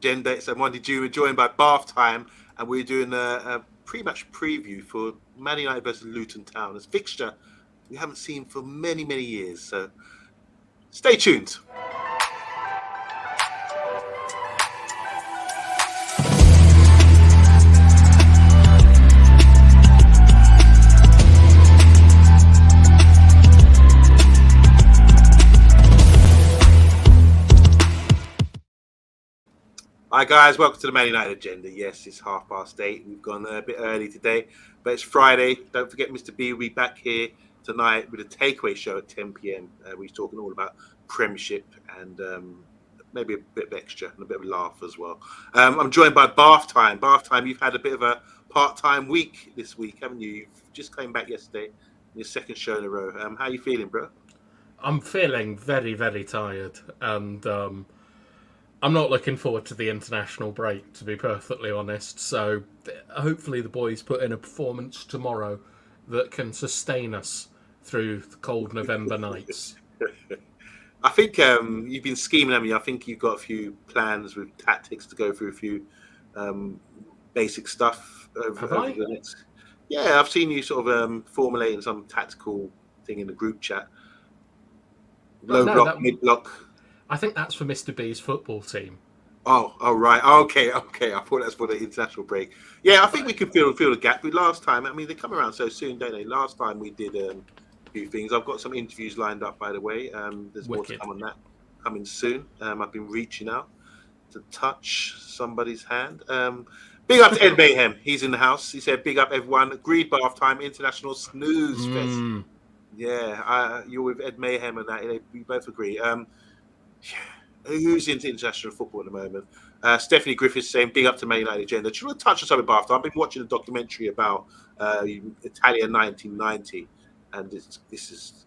Agenda. It's a Monday Jew. We're joined by Bath Time, and we're doing a pre-match preview for Man United versus Luton Town. It's a fixture we haven't seen for many, many years. So stay tuned. Hi guys, welcome to the Man United Agenda. Yes, it's 8:30. We've gone a bit early today, but it's Friday. Don't forget Mr. B will be back here tonight with a takeaway show at 10 p.m. We're talking all about Premiership and maybe a bit of extra and a bit of laugh as well. I'm joined by Bath Time. Bath Time, you've had a bit of a part-time week this week, haven't you? You've just came back yesterday, your second show in a row. How are you feeling, bro? I'm feeling very, very tired, and I'm not looking forward to the international break, to be perfectly honest. So hopefully the boys put in a performance tomorrow that can sustain us through the cold November nights. I think you've been scheming at me. I think you've got a few plans with tactics to go through a few basic stuff over the next. Yeah, I've seen you sort of formulating some tactical thing in the group chat. Low block, mid block. I think that's for Mr. B's football team. Oh, right. Okay. I thought that's for the international break. Yeah, I think we can feel the gap. Last time, I mean, they come around so soon, don't they? Last time we did a few things. I've got some interviews lined up, by the way. There's more to come on that coming soon. I've been reaching out to touch somebody's hand. Big up to Ed Mayhem. He's in the house. He said, big up everyone. Agreed, Bath Time, International Snooze Fest. Yeah, you're with Ed Mayhem and that. We both agree. Who's into international football at the moment? Stephanie Griffiths saying, big up to Man United Agenda. Do you want to touch on something, Bath? I've been watching a documentary about Italia 1990, and this is,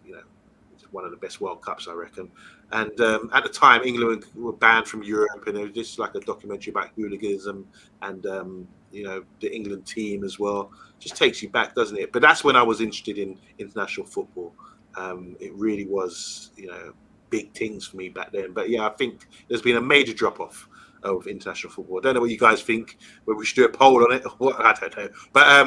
it's one of the best World Cups, I reckon. And at the time, England were banned from Europe, and there was just like a documentary about hooliganism and the England team as well. Just takes you back, doesn't it? But that's when I was interested in international football. It really was, big things for me back then. But yeah, I think there's been a major drop-off of international football. I don't know what you guys think, whether we should do a poll on it or what, I don't know. But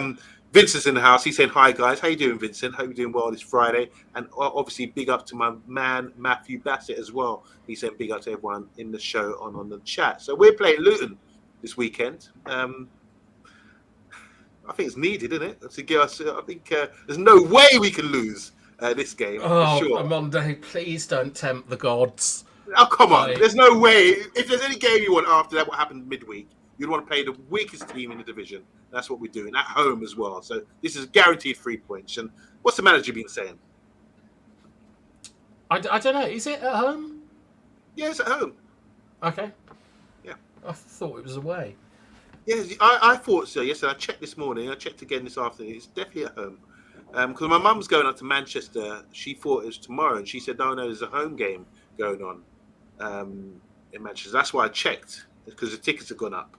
Vincent's in the house. He said, hi guys, how you doing, Vincent? Hope you're doing well this Friday. And obviously big up to my man Matthew Bassett as well. He said big up to everyone in the show on the chat. So we're playing Luton this weekend. I think it's needed, isn't it? To give us, I think there's no way we can lose this game. Oh, for sure. OMONDI, please don't tempt the gods. Oh, come on. There's no way. If there's any game you want after that, what happened midweek, you'd want to play the weakest team in the division. That's what we're doing, at home as well. So this is guaranteed 3 points. And what's the manager been saying? I don't know. Is it at home? Yeah, it's at home. Okay. Yeah. I thought it was away. Yeah, I thought so. Yes, I checked this morning. I checked again this afternoon. It's definitely at home. Because my mum's going up to Manchester. She thought it was tomorrow, and she said, no, there's a home game going on in Manchester. That's why I checked, because the tickets have gone up.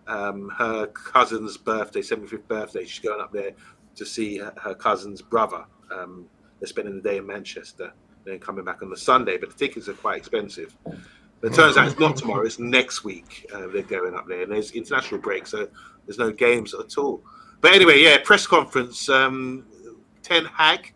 Her cousin's birthday, 75th birthday, she's going up there to see her cousin's brother. They're spending the day in Manchester, then coming back on the Sunday, but the tickets are quite expensive. But it turns out it's not tomorrow, it's next week they're going up there, and there's international break, so there's no games at all. But anyway, yeah, press conference. Ten Hag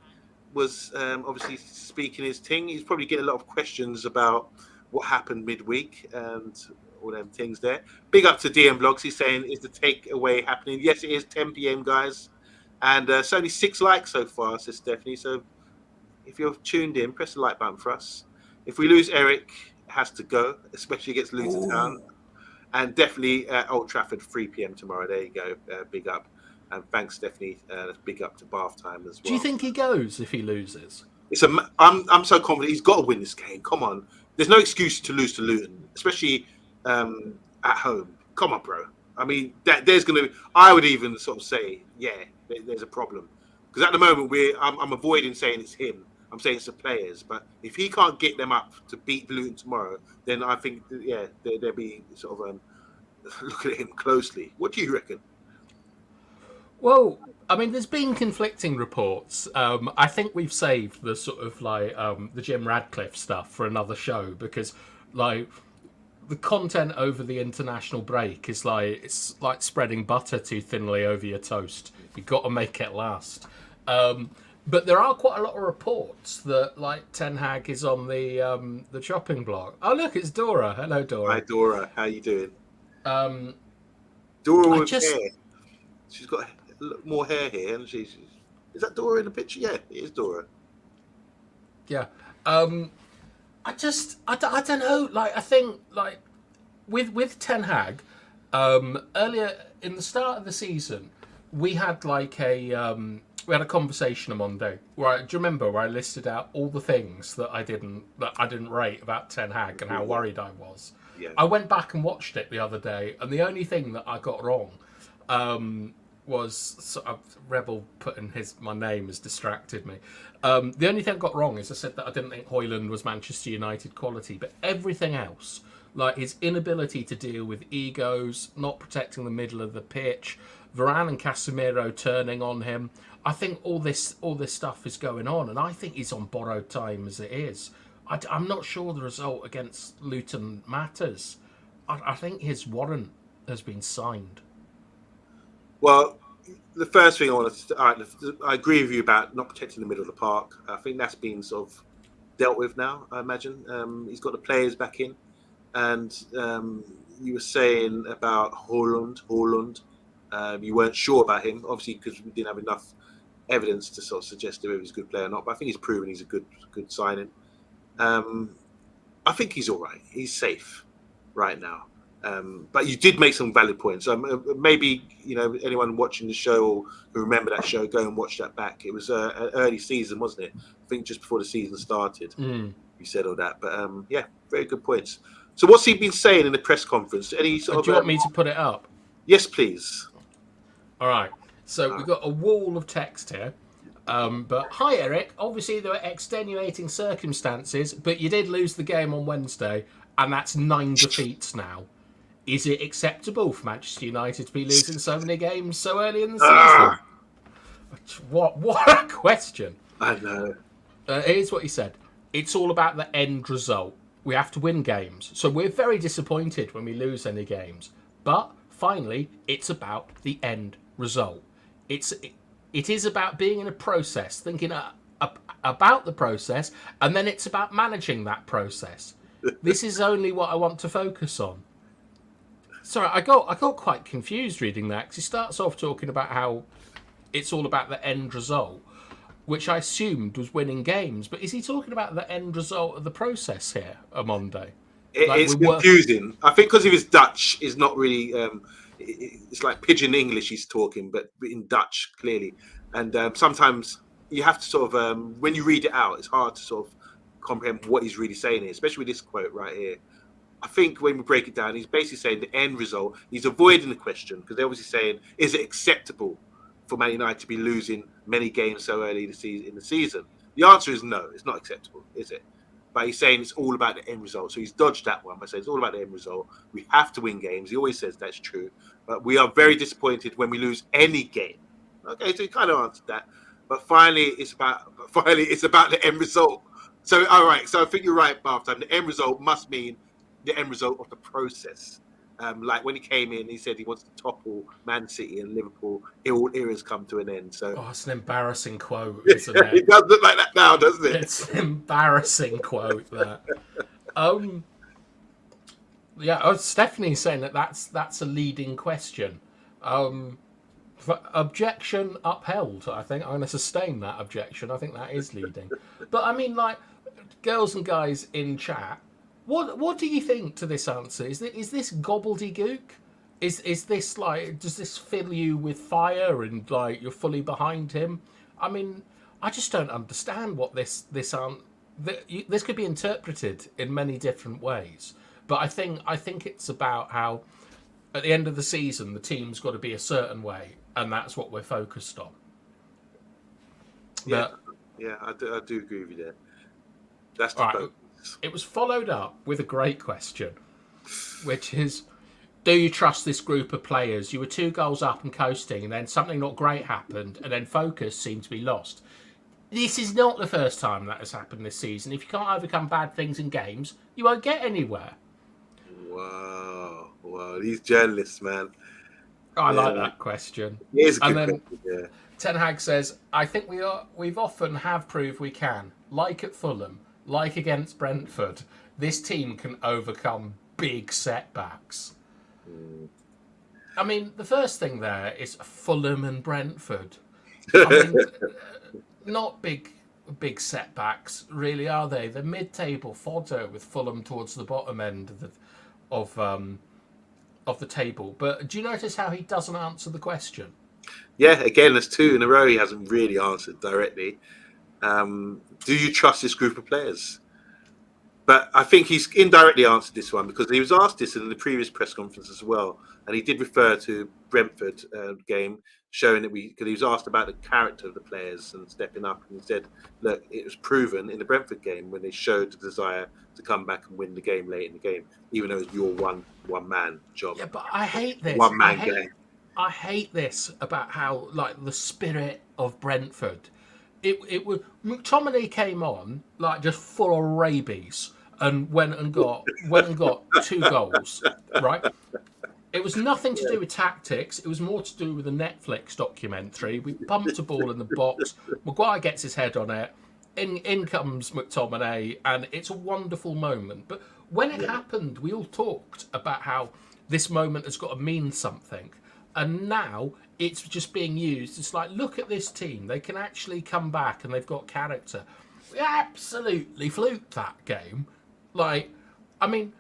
was obviously speaking his thing. He's probably getting a lot of questions about what happened midweek and all them things there. Big up to DM Blogs. He's saying, is the takeaway happening? Yes, it is 10 p.m, guys. And it's only 6 likes so far, says Stephanie. So if you're tuned in, press the like button for us. If we lose Eric, it has to go, especially against Luton Town. And definitely Old Trafford, 3 p.m. tomorrow. There you go. Big up. And thanks, Stephanie. Big up to Bath Time as well. Do you think he goes if he loses? I'm so confident he's got to win this game. Come on. There's no excuse to lose to Luton, especially at home. Come on, bro. I mean, there's going to. I would even sort of say, yeah, there's a problem, because at the moment I'm avoiding saying it's him. I'm saying it's the players. But if he can't get them up to beat Luton tomorrow, then I think they'll be sort of looking at him closely. What do you reckon? Well, I mean, there's been conflicting reports. I think we've saved the sort of like the Jim Radcliffe stuff for another show, because like the content over the international break is like it's like spreading butter too thinly over your toast. You've got to make it last. But there are quite a lot of reports that like Ten Hag is on the chopping block. Oh look, it's Dora. Hello, Dora. Hi, Dora. How you doing? Um, Dora with hair. She's got more hair here, and she's. Is that Dora in the picture? Yeah, it is Dora. Yeah. I don't know. Like, I think, like, with Ten Hag, earlier in the start of the season, we had like we had a conversation on Monday where do you remember where I listed out all the things that I didn't rate about Ten Hag and how worried I was. Yeah. I went back and watched it the other day, and the only thing that I got wrong was Rebel putting my name has distracted me. The only thing I got wrong is I said that I didn't think Højlund was Manchester United quality, but everything else, like his inability to deal with egos, not protecting the middle of the pitch, Varan and Casemiro turning on him, I think all this stuff is going on, and I think he's on borrowed time as it is. I'm not sure the result against Luton matters. I think his warrant has been signed. Well, the first thing I agree with you about not protecting the middle of the park. I think that's been sort of dealt with now, I imagine. He's got the players back in. And you were saying about Højlund. You weren't sure about him, obviously, because we didn't have enough evidence to sort of suggest whether he's a good player or not. But I think he's proven he's a good signing. I think he's all right. He's safe right now. But you did make some valid points. Maybe anyone watching the show or who remember that show, go and watch that back. It was an early season, wasn't it? I think just before the season started. You said all that, but yeah, very good points. So what's he been saying in the press conference? Any sort do you want me to put it up? Yes, please. All right. So we've got a wall of text here. But hi, Eric. Obviously, there were extenuating circumstances, but you did lose the game on Wednesday, and that's 9 defeats now. Is it acceptable for Manchester United to be losing so many games so early in the season? What a question. I know. Here's what he said. It's all about the end result. We have to win games. So we're very disappointed when we lose any games. But finally, it's about the end result. It is about being in a process, thinking about the process, and then it's about managing that process. This is only what I want to focus on. Sorry, I got quite confused reading that, because he starts off talking about how it's all about the end result, which I assumed was winning games. But is he talking about the end result of the process here, OMONDI? It's confusing. I think because of his Dutch is not really... it's like pidgin English he's talking, but in Dutch, clearly. And sometimes you have to sort of... when you read it out, it's hard to sort of comprehend what he's really saying here, especially with this quote right here. I think when we break it down, he's basically saying the end result. He's avoiding the question because they're obviously saying, is it acceptable for Man United to be losing many games so early in the season? The answer is no, it's not acceptable, is it? But he's saying it's all about the end result. So he's dodged that one by saying it's all about the end result. We have to win games. He always says that's true. But we are very disappointed when we lose any game. Okay, so he kind of answered that. But finally, it's about the end result. So, all right. So I think you're right, Bathtime. The end result must mean the end result of the process. Like when he came in, he said he wants to topple Man City and Liverpool. All eras come to an end. So it's an embarrassing quote, isn't it? It does look like that now, doesn't it? It's an embarrassing quote. That. Yeah, Stephanie's saying that's a leading question. Objection upheld. I think I'm going to sustain that objection. I think that is leading. But I mean, like, girls and guys in chat. What do you think to this answer? Is this gobbledygook? Is this like, does this fill you with fire and like you're fully behind him? I mean, I just don't understand what this could be interpreted in many different ways. But I think it's about how at the end of the season the team's got to be a certain way, and that's what we're focused on. Yeah, I do agree with you there. That's the focus. It was followed up with a great question, which is, do you trust this group of players? You were 2 goals up and coasting, and then something not great happened, and then focus seemed to be lost. This is not the first time that has happened this season. If you can't overcome bad things in games, you won't get anywhere. Wow. These journalists, man. I like Yeah. that question. It is a And good then question, yeah. Ten Hag says, I think we've often have proved we can. Like at Fulham, like against Brentford, this team can overcome big setbacks. Mm. I mean, the first thing there is Fulham and Brentford. I mean, not big setbacks, really, are they? They're mid-table fodder with Fulham towards the bottom end of of the table. But do you notice how he doesn't answer the question? Yeah, again, there's two in a row he hasn't really answered directly. Do you trust this group of players? But I think he's indirectly answered this one because he was asked this in the previous press conference as well, and he did refer to Brentford game, showing that because he was asked about the character of the players and stepping up, and he said, "Look, it was proven in the Brentford game when they showed the desire to come back and win the game late in the game, even though it was your one man job, Yeah, but I hate this. one man game." I hate this about how like the spirit of Brentford. It was McTominay came on like just full of rabies and went and got 2 goals. Right. It was nothing to do with tactics. It was more to do with a Netflix documentary. We pumped a ball in the box. Maguire gets his head on it. In comes McTominay, and it's a wonderful moment. But when it happened, we all talked about how this moment has got to mean something. And now it's just being used. It's like, look at this team. They can actually come back and they've got character. We absolutely fluked that game. Like, I mean,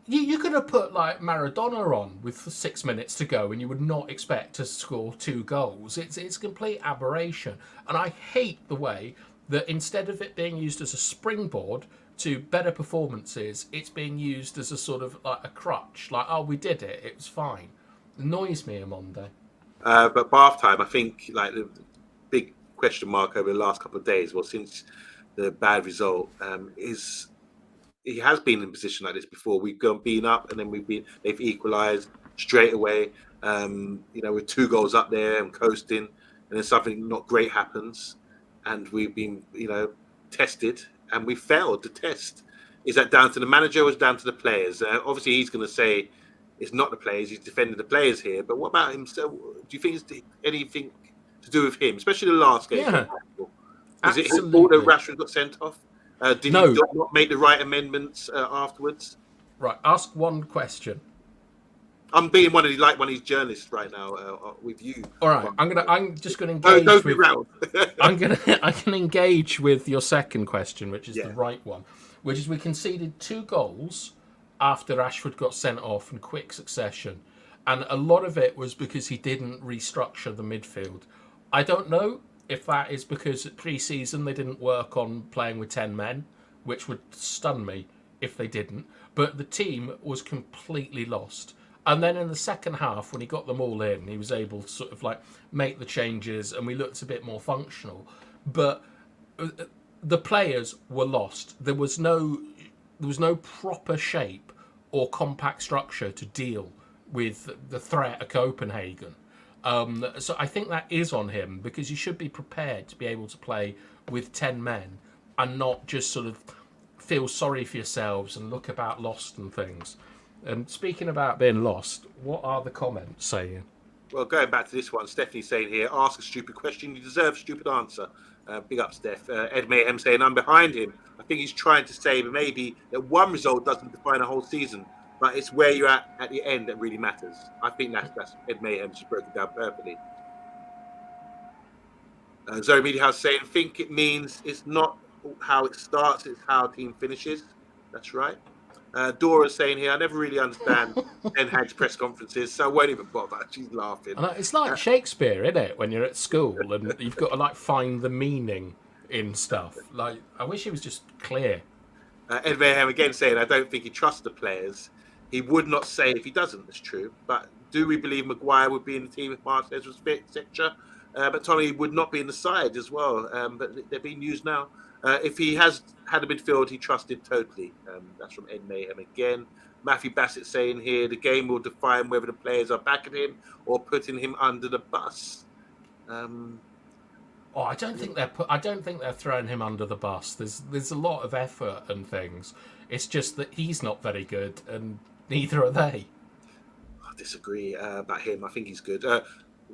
you could have put like Maradona on with 6 minutes to go and you would not expect to score 2 goals. It's complete aberration. And I hate the way that instead of it being used as a springboard to better performances, it's being used as a sort of like a crutch. Like, oh, we did it. It was fine. Annoys me, Amonde. But bath time, I think, like the big question mark over the last couple of days, well, since the bad result, is he has been in a position like this before. We've been up, and then they've equalised straight away. With 2 goals up there and coasting, and then something not great happens, and we've been, tested, and we failed the test. Is that down to the manager or is it down to the players? Obviously, he's going to say it's not the players. He's defending the players here. But what about himself? Do you think it's anything to do with him, especially the last game? Yeah, Was it his fault that Rashford got sent off? Did No. he not make the right amendments afterwards? Right, ask one question. I'm being one of these journalists right now with you. All right, I'm just gonna engage don't with. be round. I can engage with your second question, which is Yeah. the right one, which is we conceded 2 goals after Rashford got sent off in quick succession, and a lot of it was because he didn't restructure the midfield. I don't know if that is because at pre-season they didn't work on playing with 10 men, which would stun me if they didn't. But the team was completely lost. And then in the second half, when he got them all in, he was able to sort of like make the changes and we looked a bit more functional. But the players were lost. There was no proper shape or compact structure to deal with the threat of Copenhagen. So I think that is on him because you should be prepared to be able to play with 10 men and not just sort of feel sorry for yourselves and look about lost and things. And speaking about being lost, what are the comments saying? Well, going back to this one, Stephanie's saying here, ask a stupid question, you deserve a stupid answer. Big up, Steph. Ed Mayhem saying, I'm behind him. I think he's trying to say maybe that one result doesn't define a whole season, but it's where you're at the end that really matters. I think that's Ed Mayhem just broke it down perfectly. Zoe Media House saying, I think it means it's not how it starts, it's how a team finishes. That's right. Dora's saying here, I never really understand Ten Hag's press conferences, so I won't even bother. She's laughing. It's like Shakespeare, isn't it? When you're at school and you've got to like find the meaning in stuff. Like, I wish it was just clear. Ed Mayhem again saying, I don't think he trusts the players. He would not say if he doesn't. That's true. But do we believe Maguire would be in the team if Martinez was fit, etc.? But Tommy would not be in the side as well. But they're being used now. If he has had a midfield, he trusted totally. That's from Ed Mayhem again. Matthew Bassett saying here, the game will define whether the players are backing him or putting him under the bus. I don't think they're throwing him under the bus. There's a lot of effort and things. It's just that he's not very good, and Neither are they. I disagree about him. I think he's good.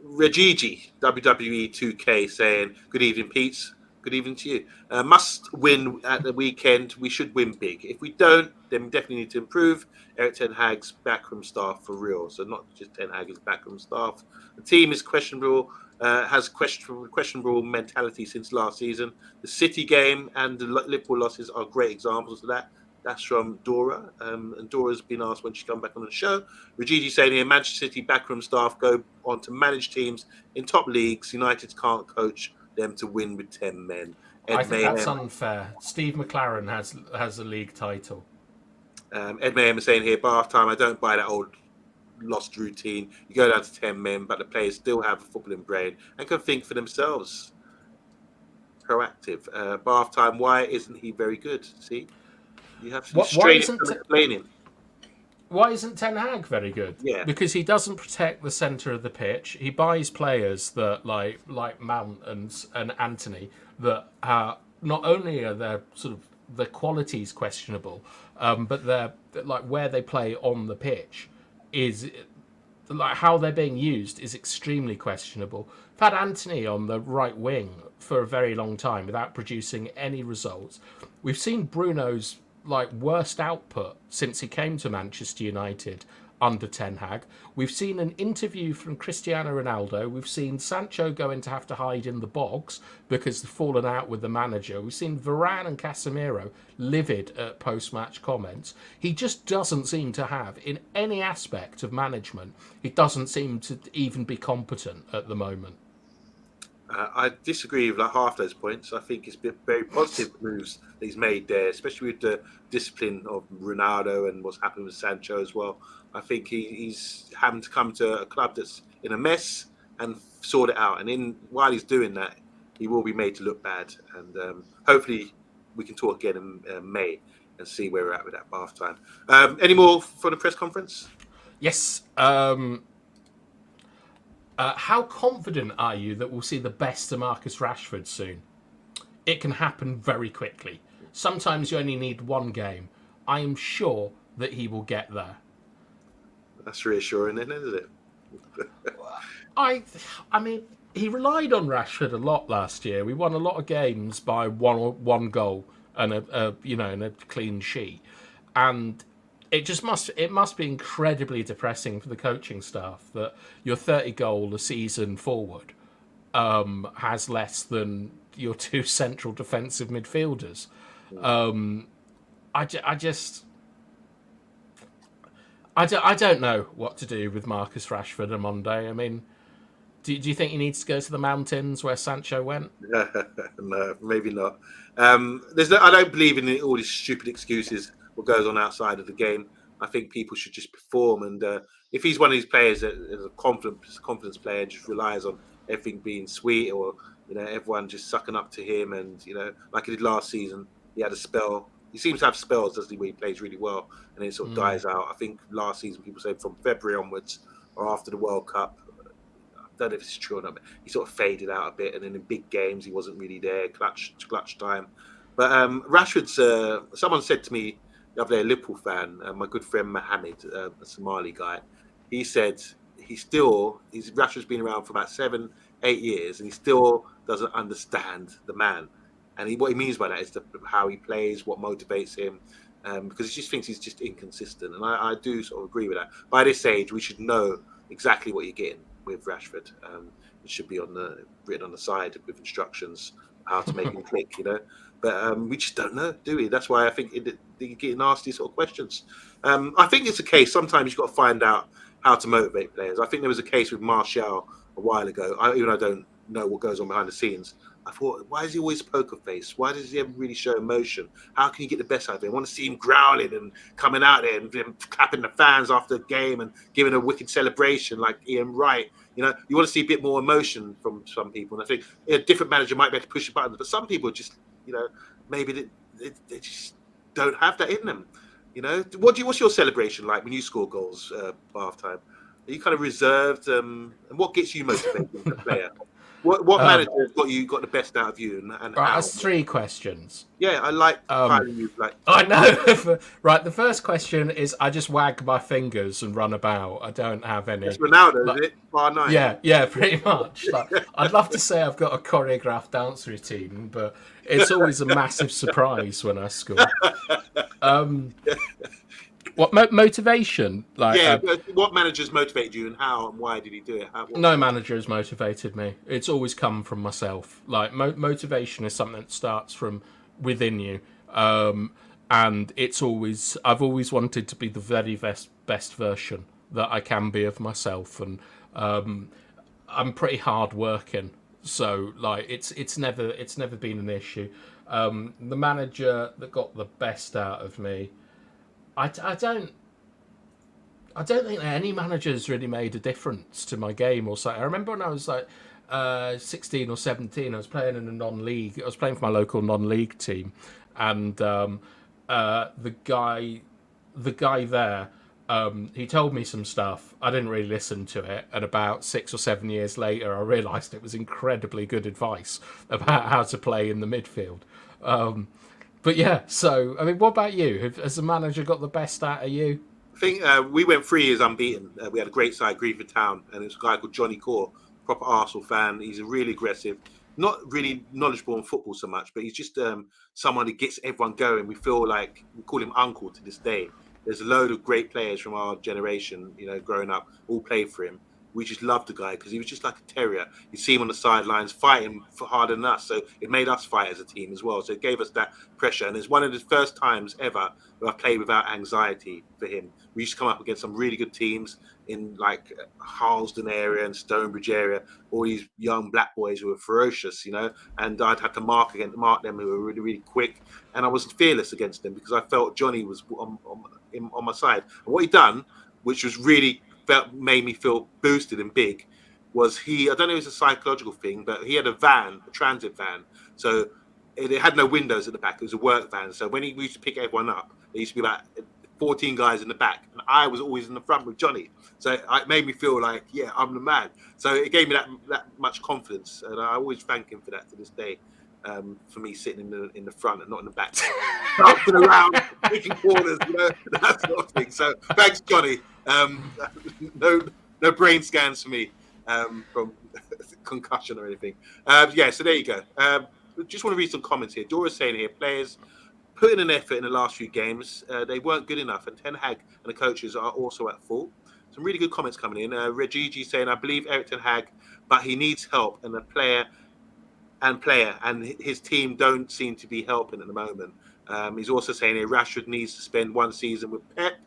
Rajiji, WWE 2K, saying, "Good evening, Pete. Good evening to you. Must win at the weekend. We should win big. If we don't, then we definitely need to improve. Eric Ten Hag's backroom staff for real. So not just Ten Hag's backroom staff. The team is questionable. Has questionable mentality since last season. The City game and the Liverpool losses are great examples of that." That's from Dora. And Dora's been asked when she come back on the show. Rajiji saying here, Manchester City backroom staff go on to manage teams in top leagues. United can't coach them to win with 10 men. I think that's unfair. Steve McLaren has a league title. Ed Mayhem is saying here, Bath time, I don't buy that old lost routine. You go down to 10 men, but the players still have a footballing brain and can think for themselves. Proactive. Bath time, why isn't he very good? See? You have to be straight in explaining. Why isn't Ten Hag very good? Yeah. Because he doesn't protect the centre of the pitch. He buys players that like Mount and Anthony that are not only are their sort of the qualities questionable, but they're like where they play on the pitch is like how they're being used is extremely questionable. I've had Anthony on the right wing for a very long time without producing any results. We've seen Bruno's like worst output since he came to Manchester United under Ten Hag. We've seen an interview from Cristiano Ronaldo. We've seen Sancho going to have to hide in the box because they've fallen out with the manager. We've seen Varan and Casemiro livid at post-match comments. He just doesn't seem to have, in any aspect of management, he doesn't seem to even be competent at the moment. I disagree with like half those points. I think it's been very positive moves that he's made there, especially with the discipline of Ronaldo and what's happened with Sancho as well. I think he's having to come to a club that's in a mess and sort it out. And while he's doing that, he will be made to look bad. And hopefully we can talk again in May and see where we're at with that Bath time. Any more for the press conference? Yes. How confident are you that we'll see the best of Marcus Rashford soon? It can happen very quickly. Sometimes you only need one game. I am sure that he will get there. That's reassuring, then, isn't it? I mean, he relied on Rashford a lot last year. We won a lot of games by one goal and a clean sheet, and it must be incredibly depressing for the coaching staff that your 30 goal a season forward has less than your two central defensive midfielders. I don't know what to do with Marcus Rashford on Monday. I mean, do you think he needs to go to the mountains where Sancho went? No, maybe not. I don't believe in all these stupid excuses. What goes on outside of the game. I think people should just perform. And if he's one of these players that is a confidence player, just relies on everything being sweet, or everyone just sucking up to him, and like he did last season, he had a spell. He seems to have spells, doesn't he, where he plays really well and then it sort of dies out. I think last season people said from February onwards or after the World Cup, I don't know if it's true or not, but he sort of faded out a bit, and then in big games he wasn't really there, clutch time. But Rashford's, someone said to me the other day, a Liverpool fan, my good friend Mohammed, a Somali guy, he said Rashford's been around for about 7-8 years and he still doesn't understand the man. And what he means by that is how he plays, what motivates him, because he just thinks he's just inconsistent. And I do sort of agree with that. By this age, we should know exactly what you're getting with Rashford. It should be written on the side with instructions how to make him click, But we just don't know, do we? That's why I think you get nasty sort of questions. I think it's a case, sometimes you've got to find out how to motivate players. I think there was a case with Martial a while ago. I don't know what goes on behind the scenes. I thought, why is he always poker face? Why does he ever really show emotion? How can you get the best out of him? I want to see him growling and coming out there and clapping the fans after the game and giving a wicked celebration like Ian Wright. You want to see a bit more emotion from some people. And I think a different manager might be able to push the buttons, but some people just, maybe they just don't have that in them. What's your celebration like when you score goals, Bath time? Are you kind of reserved? And what gets you motivated as a player? What Um, manager got the best out of you, and right, how? that's 3 questions. Yeah, I like Um, piling you like. I know. Right, the first question is I just wag my fingers and run about. I don't have That's any. Ronaldo, Like, is it? Bar 9. yeah, pretty much. Like, I'd love to say I've got a choreographed dance routine, but it's always a massive surprise when I score. What motivation? Like, Yeah, but what managers motivated you, and how and why did he do it? no manager has motivated me. It's always come from myself. Like, motivation is something that starts from within you, and I've always wanted to be the very best version that I can be of myself, and I'm pretty hard working. So like, it's never been an issue. The manager that got the best out of me, I don't. I don't think that any manager's really made a difference to my game or so. I remember when I was like 16 or 17, I was playing in a non-league. I was playing for my local non-league team, and the guy there, he told me some stuff. I didn't really listen to it, and about 6 or 7 years later, I realised it was incredibly good advice about how to play in the midfield. But yeah, so I mean, what about you? Has the manager got the best out of you? I think we went 3 years unbeaten. We had a great side, Luton Town, and it's a guy called Johnny Core, proper Arsenal fan. He's a really aggressive, not really knowledgeable in football so much, but he's just someone who gets everyone going. We feel like we call him Uncle to this day. There's a load of great players from our generation, growing up, all played for him. We just loved the guy because he was just like a terrier. You see him on the sidelines fighting for harder than us, so it made us fight as a team as well. So it gave us that pressure, and it's one of the first times ever where I've played without anxiety for him. We used to come up against some really good teams in like Harlesden area and Stonebridge area, all these young black boys who were ferocious, and I'd have to mark them who were really, really quick, and I was fearless against them because I felt Johnny was on my side. And what he done, which was really made me feel boosted and big, was I don't know if it's a psychological thing, but he had a transit van. So it had no windows at the back. It was a work van. So when we used to pick everyone up, there used to be about 14 guys in the back, and I was always in the front with Johnny. So it made me feel like, yeah, I'm the man. So it gave me that much confidence, and I always thank him for that to this day. For me sitting in the front and not in the back, bouncing around, making corners, that sort of thing. So thanks, Johnny. No brain scans for me from concussion or anything. So there you go. Just want to read some comments here. Dora's saying here, players put in an effort in the last few games. They weren't good enough, and Ten Hag and the coaches are also at fault. Some really good comments coming in. Regigi saying, I believe Eric Ten Hag, but he needs help, and the player and his team don't seem to be helping at the moment. He's also saying here, Rashford needs to spend 1 season with Pep.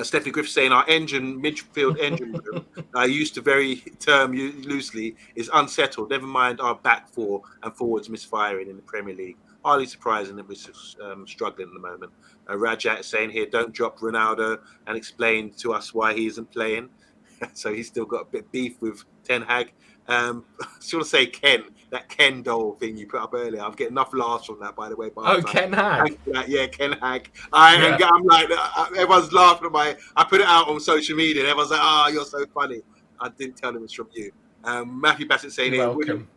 Stephanie Griffith saying our midfield engine room, used to very term loosely, is unsettled. Never mind our back 4 and forwards misfiring in the Premier League. Hardly surprising that we're struggling at the moment. Rajat is saying here, don't drop Ronaldo and explain to us why he isn't playing. So he's still got a bit of beef with Ten Hag. I just want to say that Ken doll thing you put up earlier. I'm getting enough laughs from that, by the way. Ken Hag. Yeah, Ken Hag. I'm like, everyone's laughing at I put it out on social media. And everyone's like, you're so funny. I didn't tell them it's from you. Matthew Bassett saying, You're welcome.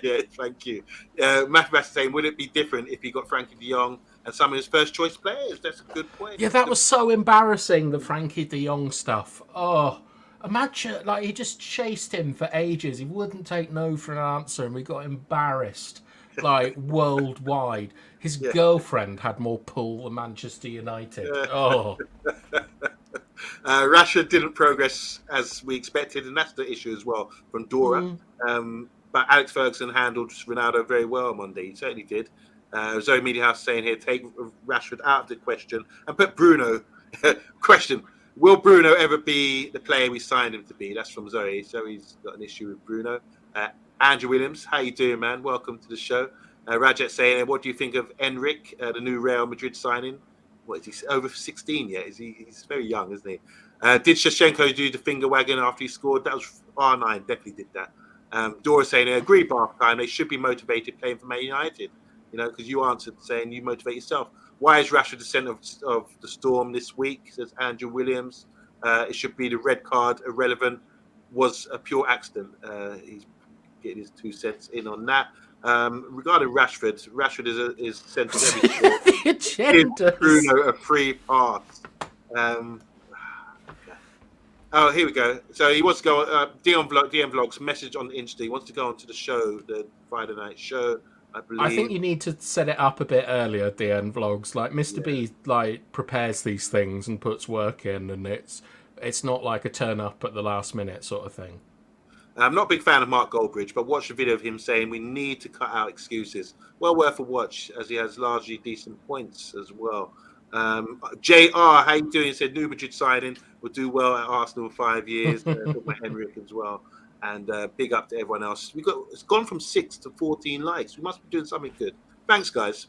Yeah, thank you. Matthew Bassett saying, would it be different if he got Frankie de Jong and some of his first choice players? That's a good point. Yeah, that was so embarrassing, the Frankie de Jong stuff. Oh, imagine, like, he just chased him for ages. He wouldn't take no for an answer, and we got embarrassed, like, worldwide. His girlfriend had more pull than Manchester United. Oh. Rashford didn't progress as we expected, and that's the issue as well from Dora. But Alex Ferguson handled Ronaldo very well on Monday. He certainly did. Zoe Media House saying here, take Rashford out of the question and put Bruno. Question. Will Bruno ever be the player we signed him to be? That's from Zoe. Zoe's got an issue with Bruno. Andrew Williams, how you doing, man? Welcome to the show. Rajat saying, what do you think of Enric, the new Real Madrid signing? What is he, over 16 yet? He's very young, isn't he? Did Shevchenko do the finger wagging after he scored? That was R9, definitely did that. Dora saying, agree, bath time. They should be motivated playing for Man United, because you answered saying you motivate yourself. Why is Rashford the centre of the storm this week? Says Andrew Williams. It should be the red card irrelevant. was a pure accident. He's getting his 2 cents in on that. Regarding Rashford is centred every sport. The Give agendas. Bruno a free pass. Okay. Oh, here we go. So he wants to go. DM Vlogs message on Insta. He wants to go on to the show, the Friday night show, I believe. I think you need to set it up a bit earlier, DN Vlogs. Like Mr. B, like prepares these things and puts work in, and it's not like a turn up at the last minute sort of thing. I'm not a big fan of Mark Goldbridge, but watch the video of him saying we need to cut out excuses. Well worth a watch, as he has largely decent points as well. JR, how you doing? He said New Madrid signing will do well at Arsenal in 5 years. My Henrik as well. And big up to everyone else. It's gone from 6 to 14 likes. We must be doing something good. Thanks, guys.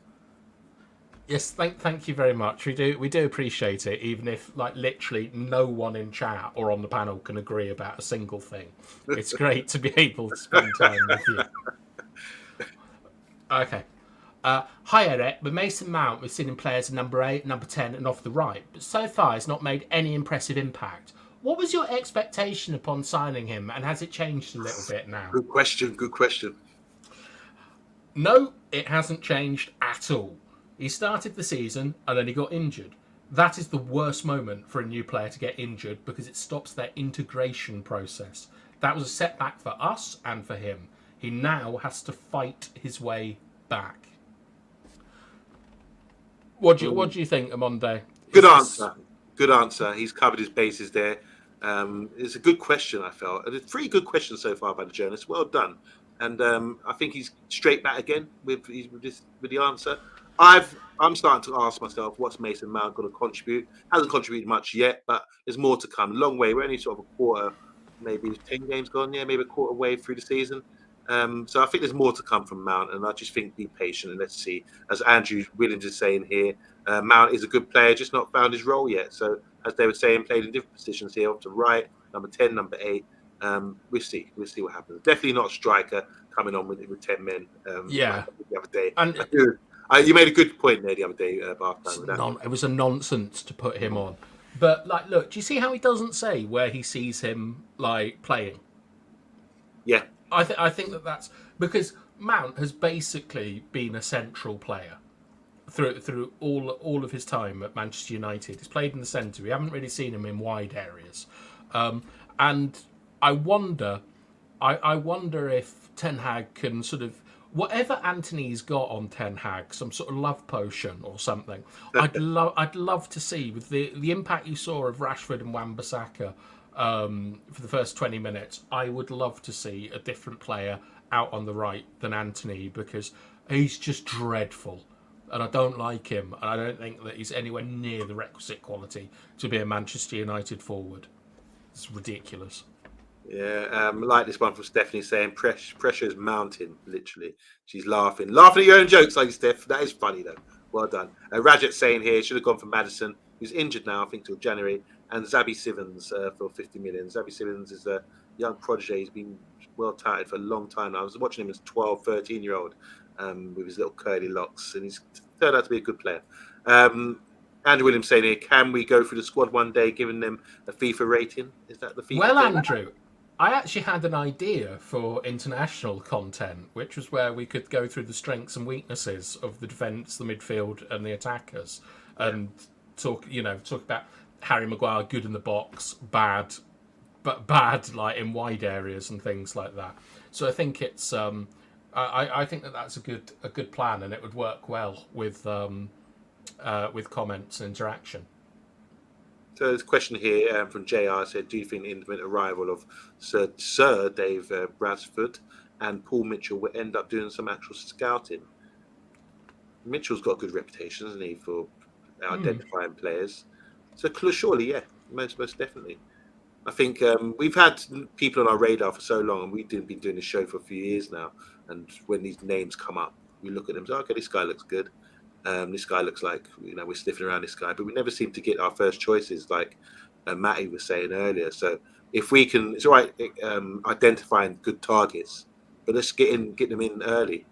Yes, thank you very much. We do appreciate it, even if like literally no one in chat or on the panel can agree about a single thing. It's great to be able to spend time with you. Okay. Hi Eric, with Mason Mount we've seen him play as number 8, number 10 and off the right, but so far he's not made any impressive impact. What was your expectation upon signing him, and has it changed a little bit now? Good question. No, it hasn't changed at all. He started the season and then he got injured. That is the worst moment for a new player to get injured because it stops their integration process. That was a setback for us and for him. He now has to fight his way back. What do you think, Amonde? Good answer. He's covered his bases there. It's a good question, I felt. And it's 3 good questions so far by the journalist. Well done. And I think he's straight back again with the answer. I'm starting to ask myself, what's Mason Mount going to contribute? Hasn't contributed much yet, but there's more to come. Long way. We're only sort of a quarter, maybe 10 games gone. Yeah, maybe a quarter way through the season. So I think there's more to come from Mount, and I just think be patient and let's see. As Andrew Williams is saying here, Mount is a good player, just not found his role yet. So as they were saying, played in different positions here, up to right, number 10, number 8. We'll see what happens. Definitely not a striker coming on with 10 men. Yeah. The other day, and you made a good point there the other day, BATHTIME. It was a nonsense to put him on. But like, look, do you see how he doesn't say where he sees him like playing? Yeah. I think that's because Mount has basically been a central player through all of his time at Manchester United. He's played in the centre. We haven't really seen him in wide areas, and I wonder if Ten Hag can sort of, whatever Anthony's got on Ten Hag, some sort of love potion or something. I'd love to see with the impact you saw of Rashford and Wan-Bissaka. For the first 20 minutes, I would love to see a different player out on the right than Anthony because he's just dreadful and I don't like him and I don't think that he's anywhere near the requisite quality to be a Manchester United forward. It's ridiculous. Yeah, I like this one from Stephanie saying pressure is mounting, literally. She's laughing at your own jokes, like Steph. That is funny though. Well done. Rajat saying here, should have gone for Maddison, who's injured now, I think, till January. And Zabi Sivens for 50 million. Zabi Sivens is a young prodigy. He's been well touted for a long time now. I was watching him as 12, 13-year-old with his little curly locks, and he's turned out to be a good player. Andrew Williams saying here, can we go through the squad one day, giving them a FIFA rating? Is that the FIFA? Well, Andrew, I actually had an idea for international content, which was where we could go through the strengths and weaknesses of the defence, the midfield, and the attackers, and talk about Harry Maguire, good in the box, bad like in wide areas and things like that. So I think it's I think that's a good plan, and it would work well with comments and interaction. So there's a question here from JR said, do you think the imminent arrival of Sir Dave Rashford and Paul Mitchell will end up doing some actual scouting? Mitchell's got a good reputation, hasn't he, for identifying players. So surely, yeah, most definitely. I think we've had people on our radar for so long, and we've been doing this show for a few years now. And when these names come up, we look at them and say, okay, this guy looks good. This guy looks like, we're sniffing around this guy. But we never seem to get our first choices, like Matty was saying earlier. So if we can, it's all right identifying good targets, but let's get them in early.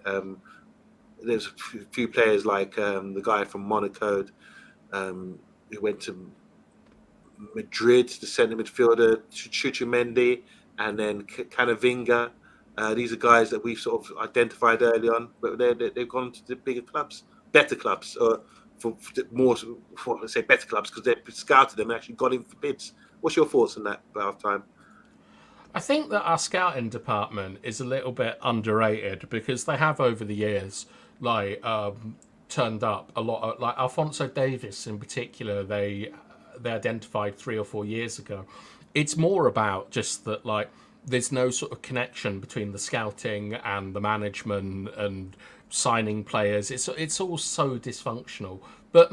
There's a few players like the guy from Monaco, who went to Madrid, the centre midfielder, Chuchumendi, and then Canavinga. These are guys that we've sort of identified early on, but they've gone to the bigger clubs, better clubs, or for more, let's say better clubs, because they've scouted them and actually got in for bids. What's your thoughts on that, Time? I think that our scouting department is a little bit underrated because they have over the years turned up a lot of, like Alphonso Davies in particular. They identified 3 or 4 years ago. It's more about just that there's no sort of connection between the scouting and the management and signing players. It's all so dysfunctional. But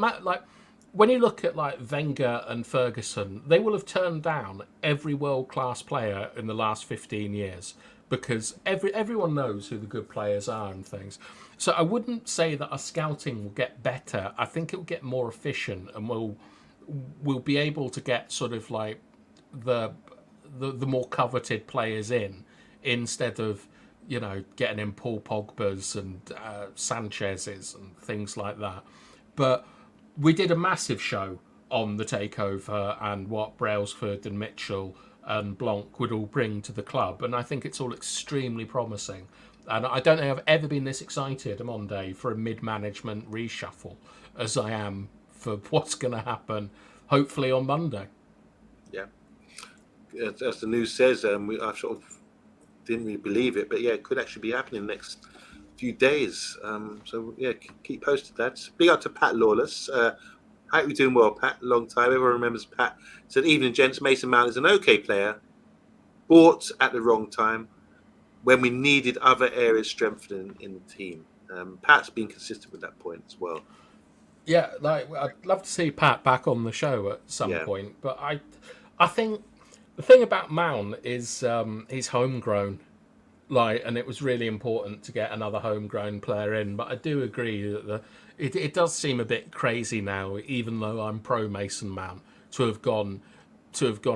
when you look at Wenger and Ferguson, they will have turned down every world-class player in the last 15 years because everyone knows who the good players are and things. So I wouldn't say that our scouting will get better. I think it will get more efficient, and we'll be able to get sort of the more coveted players in instead of getting in Paul Pogba's and Sanchez's and things like that. But we did a massive show on the takeover and what Brailsford and Mitchell and Blanc would all bring to the club, and I think it's all extremely promising. And I don't think I've ever been this excited, Monday, for a mid-management reshuffle as I am for what's going to happen, hopefully on Monday. Yeah, as the news says, I sort of didn't really believe it, but yeah, it could actually be happening in the next few days. So yeah, keep posted that. Big up to Pat Lawless. Hope you're doing well, Pat. Long time. Everyone remembers Pat. Said, evening, gents. Mason Mount is an okay player, bought at the wrong time when we needed other areas strengthening in the team. Pat's been consistent with that point as well. Yeah, I'd love to see Pat back on the show at some point, but I think the thing about Mount is he's homegrown. And it was really important to get another homegrown player in. But I do agree that it does seem a bit crazy now, even though I'm pro Mason Mount, to have gone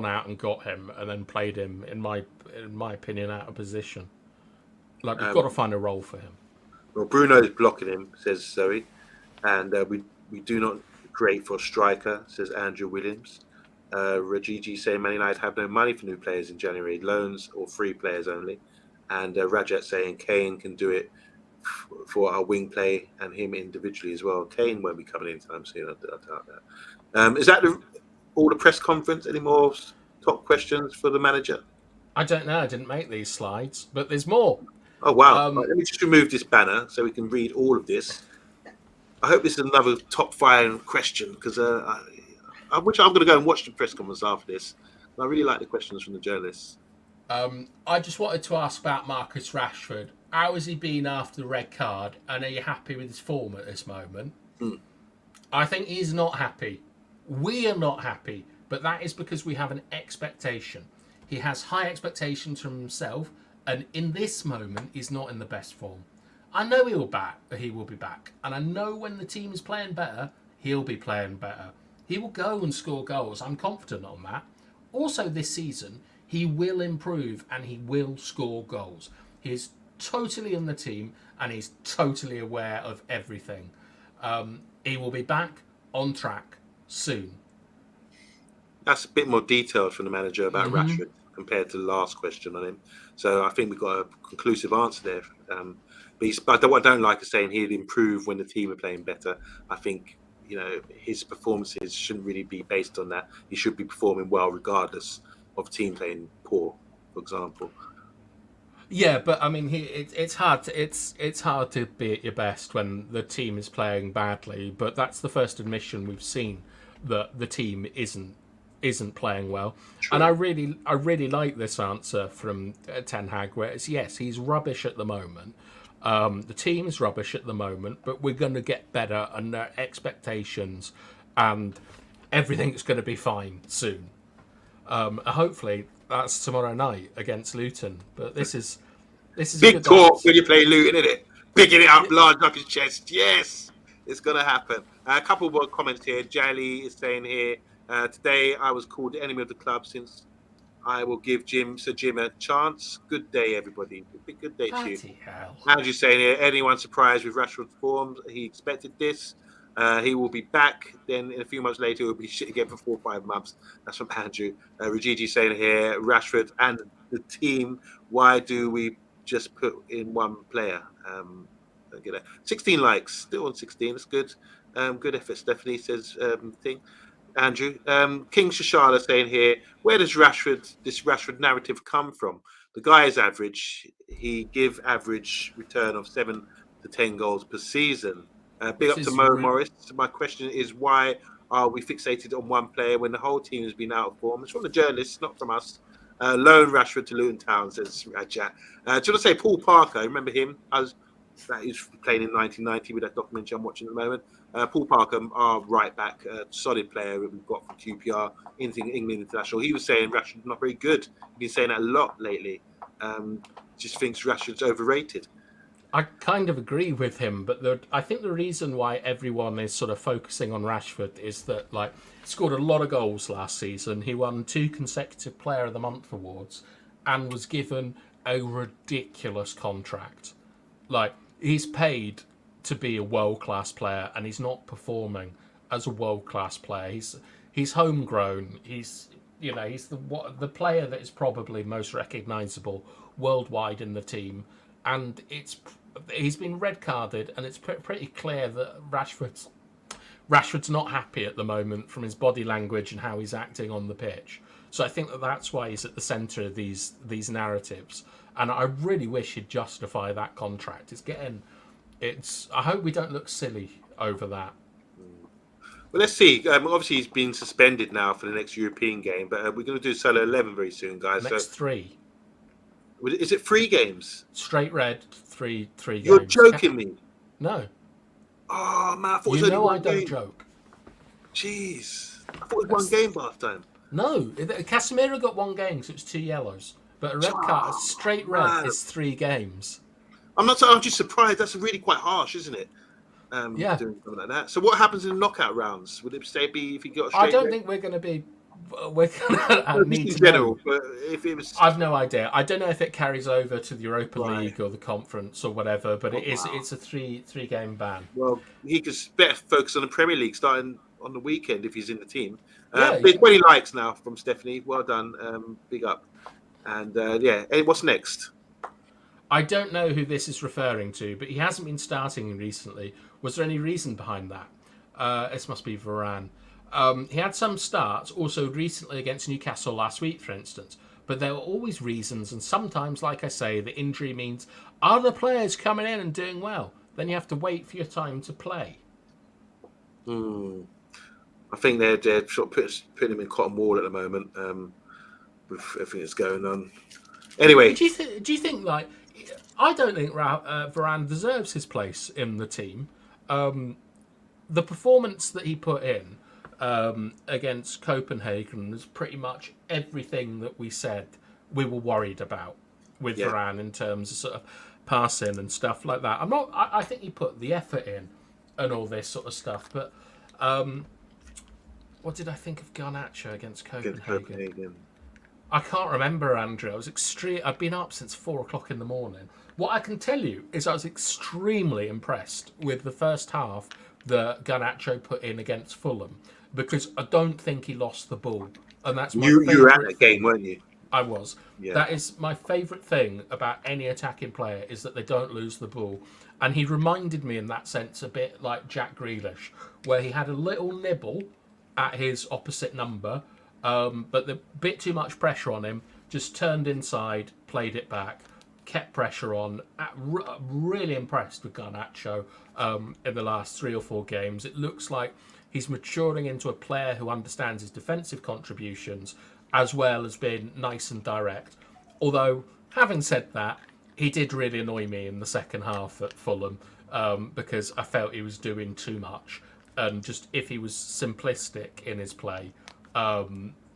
out and got him and then played him, in my opinion, out of position. We've got to find a role for him. Well, Bruno's blocking him, says Zoe, and we do not create for a striker, says Andrew Williams. Rajiji saying Man United have no money for new players in January, loans or free players only. And Rajat saying Kane can do it for our wing play and him individually as well. Kane won't be coming in time soon. I doubt that. Is that all the press conference? Any more top questions for the manager? I don't know. I didn't make these slides, but there's more. Oh, wow. Right, let me just remove this banner so we can read all of this. I hope this is another top 5 question because I'm going to go and watch the press conference after this. I really like the questions from the journalists. I just wanted to ask about Marcus Rashford. How has he been after the red card, and are you happy with his form at this moment? I think he's not happy. We are not happy, but that is because we have an expectation. He has high expectations from himself, and in this moment, he's not in the best form. I know he will be back, and I know when the team is playing better, he'll be playing better. He will go and score goals. I'm confident on that. Also, this season, he will improve and he will score goals. He is totally in the team and he's totally aware of everything. He will be back on track soon. That's a bit more detailed from the manager about Rashford compared to the last question on him. So I think we've got a conclusive answer there. But what I don't like is saying he'd improve when the team are playing better. I think his performances shouldn't really be based on that. He should be performing well regardless of team playing poor, for example. Yeah, but I mean, it's hard to be at your best when the team is playing badly. But that's the first admission we've seen that the team isn't playing well. True. And I really like this answer from Ten Hag, where it's yes, he's rubbish at the moment. The team's rubbish at the moment, but we're going to get better, and their expectations, and everything's going to be fine soon. Hopefully that's tomorrow night against Luton. But this is big talk when you play Luton, isn't it? Picking it up, large up his chest. Yes, it's going to happen. A couple more comments here. Jali is saying here, today I was called the enemy of the club since I will give Sir Jim a chance. Good day, everybody. Good day to you. Hell. Andrew's saying here, anyone surprised with Rashford's form? He expected this. He will be back. Then in a few months later, he'll be shit again for 4 or 5 months. That's from Andrew. Rajiji saying here, Rashford and the team. Why do we just put in one player? Don't get that. 16 likes, still on 16. That's good. Good effort, Stephanie says. Thing. Andrew. King Shashala saying here, where does this Rashford narrative come from? The guy is average. He give average return of 7 to 10 goals per season. Big up to Mo Morris. My question is, why are we fixated on one player when the whole team has been out of form? It's from the journalists, not from us. Loan Rashford to Luton Town, says Rajat. Do you want to say Paul Parker? Remember him? He was playing in 1990 with that documentary I'm watching at the moment. Paul Parker, our right back, solid player that we've got from QPR, England International. He was saying Rashford's not very good. He's been saying that a lot lately. Just thinks Rashford's overrated. I kind of agree with him, but I think the reason why everyone is sort of focusing on Rashford is that, like, he scored a lot of goals last season. He won 2 consecutive Player of the Month awards and was given a ridiculous contract. Like, he's paid to be a world-class player, and he's not performing as a world-class player. He's homegrown. He's the player that is probably most recognisable worldwide in the team, and he's been red carded, and it's pretty clear that Rashford's not happy at the moment from his body language and how he's acting on the pitch. So I think that's why he's at the centre of these narratives. And I really wish he'd justify that contract. I hope we don't look silly over that. Well, let's see. Obviously, he's been suspended now for the next European game, but we're going to do solo 11 very soon, guys. Next 3. Is it 3 games? Straight red, 3 games. You're joking me. No. Oh, man. I thought it was only one game. I don't joke. Jeez. I thought it was one game by half time. No. Casemiro got 1 game, so it's 2 yellows. But a red card, straight red, is 3 games. I'm just surprised. That's really quite harsh, isn't it? Doing something like that. So what happens in the knockout rounds? Would it say be if you got a straight I don't red? think we're going to be... We're going to need to general, know. But if it was... I've no idea. I don't know if it carries over to the Europa League or the conference or whatever, but it's a 3 game ban. Well, he could better focus on the Premier League starting on the weekend if he's in the team. Yeah, 20 likes now from Stephanie. Well done. Big up. And what's next? I don't know who this is referring to, but he hasn't been starting recently. Was there any reason behind that? This must be Varan. He had some starts also recently against Newcastle last week, for instance. But there were always reasons, and sometimes, like I say, the injury means other players coming in and doing well. Then you have to wait for your time to play. I think they're sort of putting him in cotton wool at the moment with everything that's going on. Anyway, do you think like? I don't think Varan deserves his place in the team. The performance that he put in against Copenhagen was pretty much everything that we said we were worried about with Varan in terms of sort of passing and stuff like that. I think he put the effort in and all this sort of stuff. But what did I think of Garnacho against Copenhagen? I can't remember, Andrew. I've been up since 4:00 in the morning. What I can tell you is I was extremely impressed with the first half that Garnacho put in against Fulham, because I don't think he lost the ball, and that's my you were at that game, weren't you? I was. Yeah. That is my favourite thing about any attacking player, is that they don't lose the ball. And he reminded me in that sense a bit like Jack Grealish, where he had a little nibble at his opposite number, but a bit too much pressure on him, just turned inside, played it back, kept pressure on. Really impressed with Garnacho in the last 3 or 4 games. It looks like he's maturing into a player who understands his defensive contributions as well as being nice and direct. Although, having said that, he did really annoy me in the second half at Fulham because I felt he was doing too much. And just if he was simplistic in his play,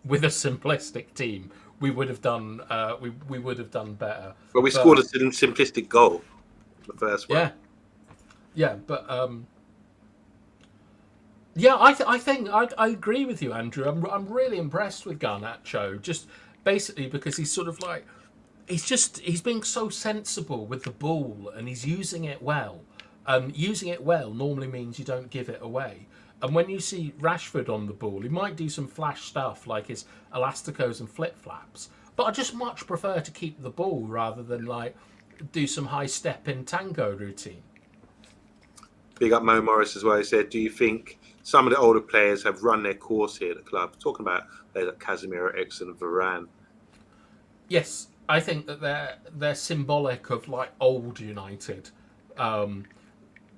with a simplistic team, we would have done we would have done better. Well, we scored a simplistic goal, the first one. But I think I agree with you, Andrew. I'm really impressed with Garnacho, just basically because he's sort of like he's being so sensible with the ball and he's using it well. And using it well normally means you don't give it away. And when you see Rashford on the ball, he might do some flash stuff like his elasticos and flip flaps. But I just much prefer to keep the ball rather than like do some high step in tango routine. Big up Mo Morris as well. He said, "Do you think some of the older players have run their course here at the club?" Talking about players like Casemiro, Eriksen, and Varan. Yes, I think that they're symbolic of like old United.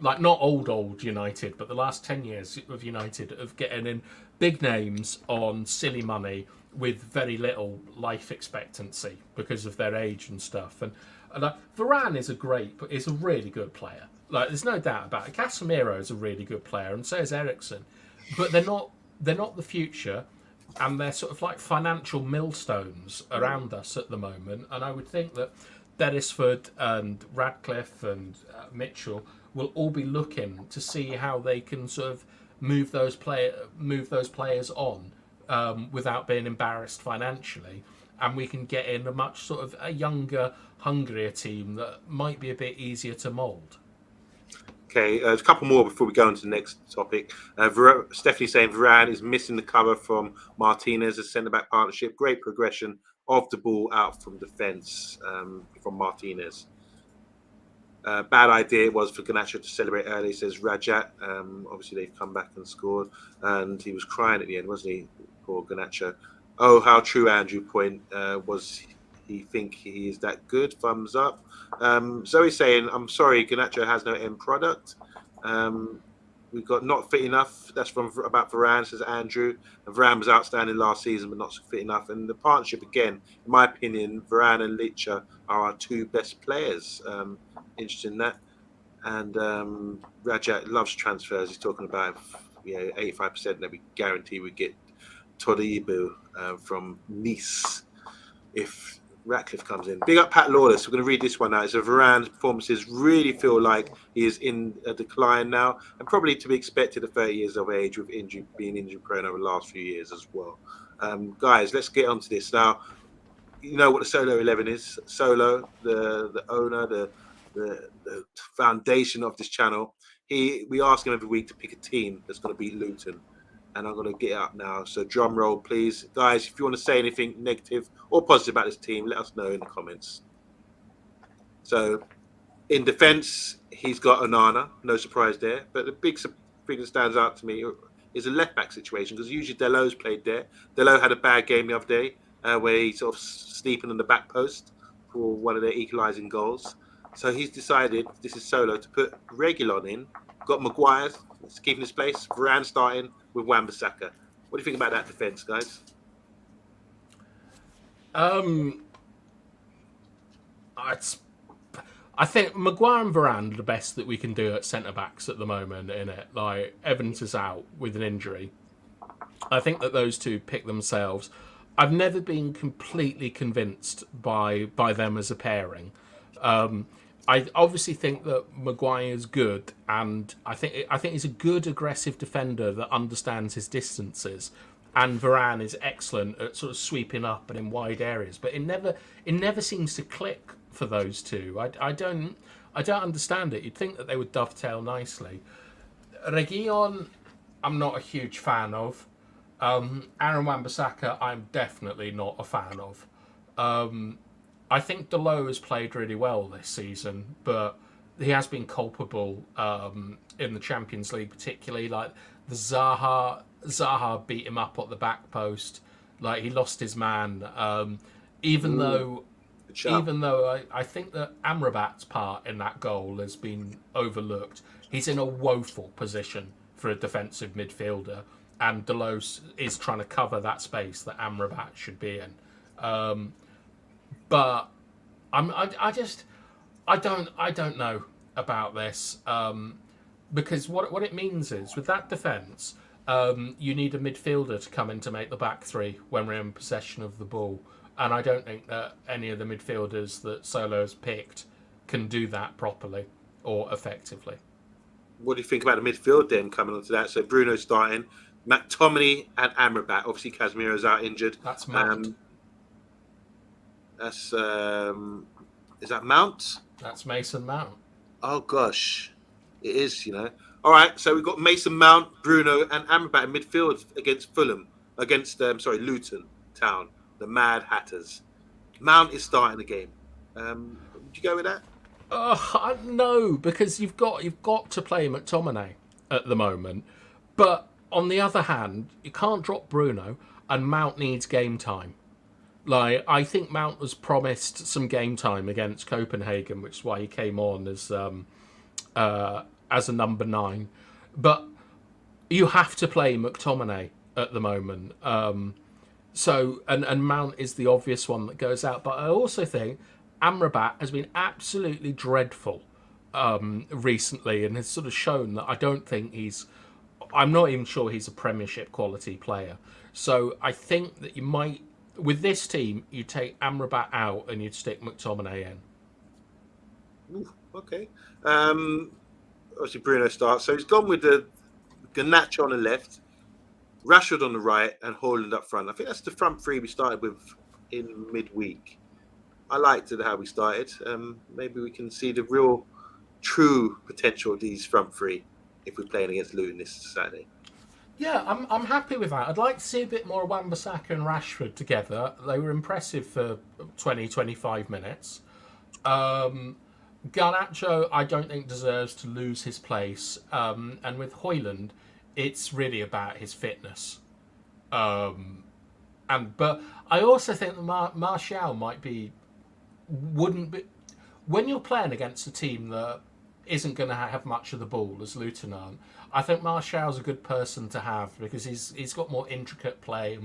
Like not old United, but the last 10 years of United of getting in big names on silly money with very little life expectancy because of their age and stuff. And Varan is a really good player. Like there's no doubt about it. Casemiro is a really good player, and so is Eriksen, but they're not the future, and they're sort of like financial millstones around us at the moment. And I would think that Beresford and Radcliffe and Mitchell will all be looking to see how they can sort of move those players on without being embarrassed financially, and we can get in a much sort of a younger, hungrier team that might be a bit easier to mould. Okay, a couple more before we go on to the next topic. Stephanie saying Varane is missing the cover from Martinez as centre-back partnership. Great progression of the ball out from defence from Martinez. Bad idea it was for Garnacho to celebrate early, says Rajat. Obviously, they've come back and scored, and he was crying at the end, wasn't he, poor Garnacho? Oh, how true, Andrew point. Was he think he is that good? Thumbs up. Zoe saying, I'm sorry, Garnacho has no end product. We've got not fit enough. That's from about Varan, says Andrew. And Varan was outstanding last season, but not fit enough. And the partnership, again, in my opinion, Varan and Licha are our two best players. Interested in that. And Rajat loves transfers. He's talking about 85% that we guarantee we get Todibo from Nice if Ratcliffe comes in. Big up Pat Lawless. We're going to read this one out. So Varane's performances really feel like he is in a decline now, and probably to be expected at 30 years of age with being injury prone over the last few years as well. Guys, let's get onto this now. You know what the Solo 11 is. Solo, the owner, the foundation of this channel. We ask him every week to pick a team that's going to beat Luton. And I'm going to get up now. So drum roll, please. Guys, if you want to say anything negative or positive about this team, let us know in the comments. So in defence, he's got Onana. No surprise there. But the big thing that stands out to me is a left-back situation, because usually Delo's played there. Delo had a bad game the other day where he's sort of sleeping on the back post for one of their equalising goals. So he's decided, this is Solo, to put Reguilon in. Got Maguire keeping his place. Varane starting with Wan-Bissaka. What do you think about that defence, guys? I think Maguire and Varane are the best that we can do at centre backs at the moment. In it, like Evans is out with an injury. I think that those two pick themselves. I've never been completely convinced by them as a pairing. I obviously think that Maguire is good, and I think he's a good aggressive defender that understands his distances. And Varane is excellent at sort of sweeping up and in wide areas, but it never seems to click for those two. I don't understand it. You'd think that they would dovetail nicely. Reguilon, I'm not a huge fan of. Aaron Wan-Bissaka, I'm definitely not a fan of. I think Delo has played really well this season, but he has been culpable in the Champions League, particularly like the Zaha beat him up at the back post. Like he lost his man. Even though I think that Amrabat's part in that goal has been overlooked. He's in a woeful position for a defensive midfielder, and Delos is trying to cover that space that Amrabat should be in. But I don't know about this because what it means is with that defence, you need a midfielder to come in to make the back three when we're in possession of the ball, and I don't think that any of the midfielders that Solo has picked can do that properly or effectively. What do you think about the midfield then coming onto that? So Bruno starting, McTominay and Amrabat. Obviously Casemiro's out injured. That's Mount. Is that Mount? That's Mason Mount. Oh gosh, It is, All right, so we've got Mason Mount, Bruno, and Amrabat in midfield against Luton Town, the Mad Hatters. Mount is starting the game. Would you go with that? No, because you've got to play McTominay at the moment. But on the other hand, you can't drop Bruno, and Mount needs game time. Like, I think Mount was promised some game time against Copenhagen, which is why he came on as a number 9. But you have to play McTominay at the moment. And Mount is the obvious one that goes out. But I also think Amrabat has been absolutely dreadful recently, and has sort of shown that I don't think I'm not even sure he's a Premiership quality player. So I think that you might, with this team, you take Amrabat out and you'd stick McTominay in. Ooh, okay. Obviously Bruno starts. So he's gone with the Garnacho on the left, Rashford on the right, and Haaland up front. I think that's the front three we started with in midweek. I liked how we started. Maybe we can see the real, true potential of these front three if we're playing against Luton this Saturday. Yeah, I'm happy with that. I'd like to see a bit more of Wan-Bissaka and Rashford together. They were impressive for 20-25 minutes. Garnacho, I don't think deserves to lose his place. And with Haaland, it's really about his fitness. But I also think that Martial wouldn't be, when you're playing against a team that isn't going to have much of the ball, as Luton aren't. I think Martial's a good person to have because he's got more intricate play,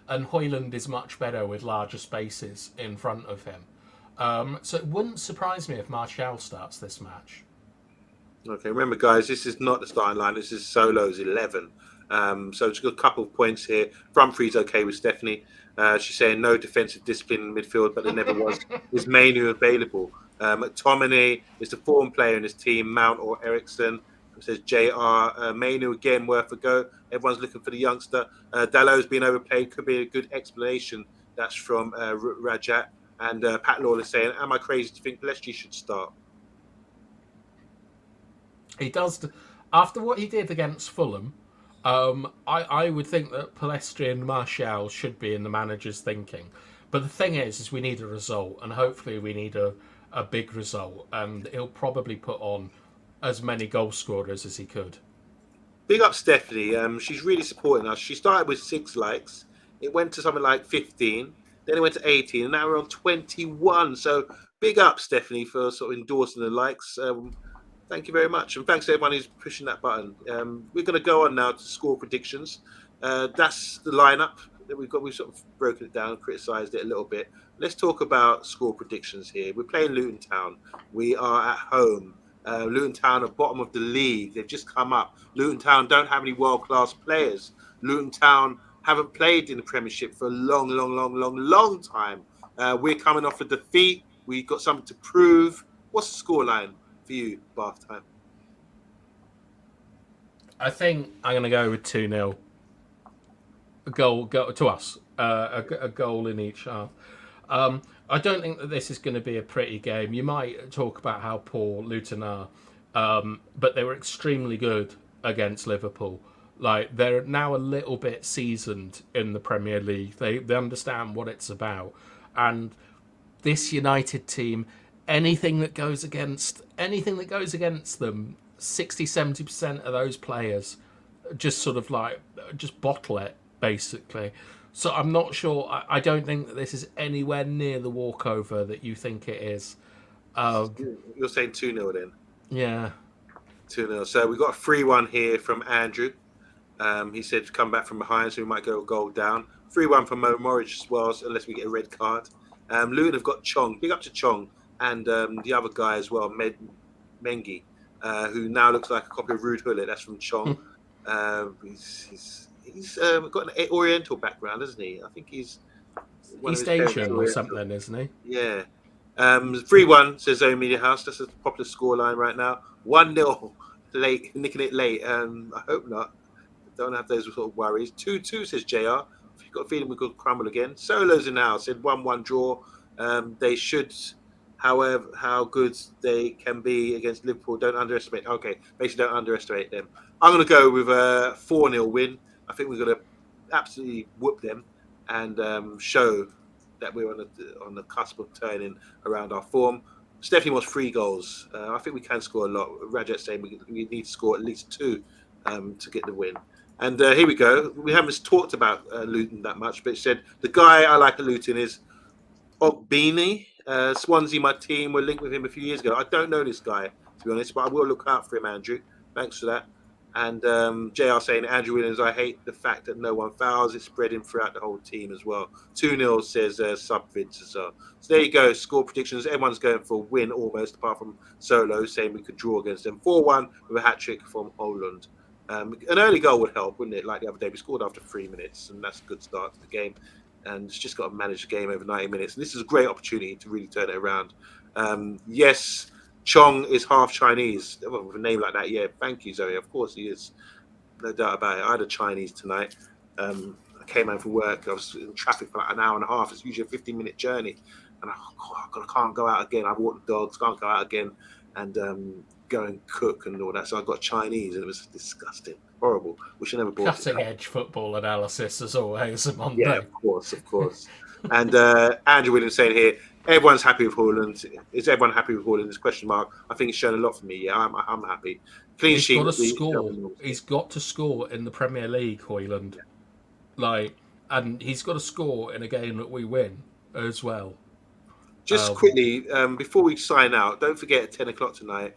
and Haaland is much better with larger spaces in front of him. So it wouldn't surprise me if Martial starts this match. Okay, remember, guys, this is not the starting line. This is Solo's 11. So just got a couple of points here. Front three's okay with Stephanie. She's saying no defensive discipline in midfield, but there never was. Is Mainu available? McTominay is the form player in his team, Mount or Ericsson. It says JR. Mainu again, worth a go. Everyone's looking for the youngster. Dallow's been overplayed. Could be a good explanation. That's from Rajat. And Pat Lawler saying, am I crazy to think Pellistri should start? He does. After what he did against Fulham, I would think that Pellistri and Martial should be in the manager's thinking. But the thing is we need a result, and hopefully we need a big result. And he'll probably put on as many goal scorers as he could. Big up Stephanie. She's really supporting us. She started with 6 likes. It went to something like 15. Then it went to 18. And now we're on 21. So big up, Stephanie, for sort of endorsing the likes. Thank you very much. And thanks to everyone who's pushing that button. We're going to go on now to score predictions. That's the lineup that we've got. We've sort of broken it down, criticised it a little bit. Let's talk about score predictions here. We're playing Luton Town. We are at home. Luton Town are bottom of the league. They've just come up. Luton Town don't have any world-class players. Luton Town haven't played in the Premiership for a long time. We're coming off a defeat. We've got something to prove. What's the scoreline for you, Bath Time? I think I'm going to go with 2-0. A goal to us. A goal in each half. I don't think that this is going to be a pretty game. You might talk about how poor Luton are, but they were extremely good against Liverpool. Like, they're now a little bit seasoned in the Premier League. They understand what it's about. And this United team, anything that goes against them, 60-70% of those players just sort of just bottle it, basically. So I'm not sure. I don't think that this is anywhere near the walkover that you think it is. You're saying 2-0 then? Yeah. 2-0. So we've got a 3-1 here from Andrew. He said come back from behind, so we might go a goal down. 3-1 from Mo Morridge as well, unless we get a red card. Luton have got Chong. Big up to Chong. And the other guy as well, Mengi, who now looks like a copy of Ruud Gullit. That's from Chong. He's got an Oriental background, hasn't he? I think he's East Asian or something, isn't he? Yeah. 3-1 says Zone Media House. That's a popular scoreline right now. 1-0 late, nicking it late. I hope not. Don't have those sort of worries. 2-2 says JR. If you've got a feeling we could crumble again. Solo's in the house. Said 1-1 draw. They should However, how good they can be against Liverpool, don't underestimate. Okay, basically don't underestimate them. I'm going to go with a 4-0 win. I think we're going to absolutely whoop them and show that we're on the cusp of turning around our form. Stephanie wants 3 goals. I think we can score a lot. Rajat saying we need to score at least 2 to get the win. And here we go. We haven't talked about Luton that much, but it said the guy I like at Luton is Ogbini. Swansea, my team, were linked with him a few years ago. I don't know this guy, to be honest, but I will look out for him, Andrew. Thanks for that. And JR saying, Andrew Williams, I hate the fact that no one fouls. It's spreading throughout the whole team as well. 2-0 says Subvids as well. So there you go. Score predictions. Everyone's going for a win almost, apart from Solo saying we could draw against them. 4-1 with a hat-trick from Holland. An early goal would help, wouldn't it? Like the other day, we scored after 3 minutes, and that's a good start to the game. And it's just got to manage the game over 90 minutes. And this is a great opportunity to really turn it around. Yes, Chong is half Chinese. With a name like that, yeah, thank you, Zoe. Of course he is. No doubt about it. I had a Chinese tonight. I came home from work. I was in traffic for like an hour and a half. It's usually a 15-minute journey. And I can't go out again. I've walked the dogs, can't go out again and go and cook and all that. So I got Chinese and it was disgusting. Horrible. We should never bought Cutting edge football analysis as always, OMONDI. Yeah, of course. And Andrew Williams saying here, everyone's happy with Haaland. Is everyone happy with Haaland? This question mark. I think it's shown a lot for me. Yeah, I'm happy. Clean sheet. He's got to score in the Premier League, Haaland. Yeah. And he's got to score in a game that we win as well. Just quickly, before we sign out, don't forget at 10 o'clock tonight,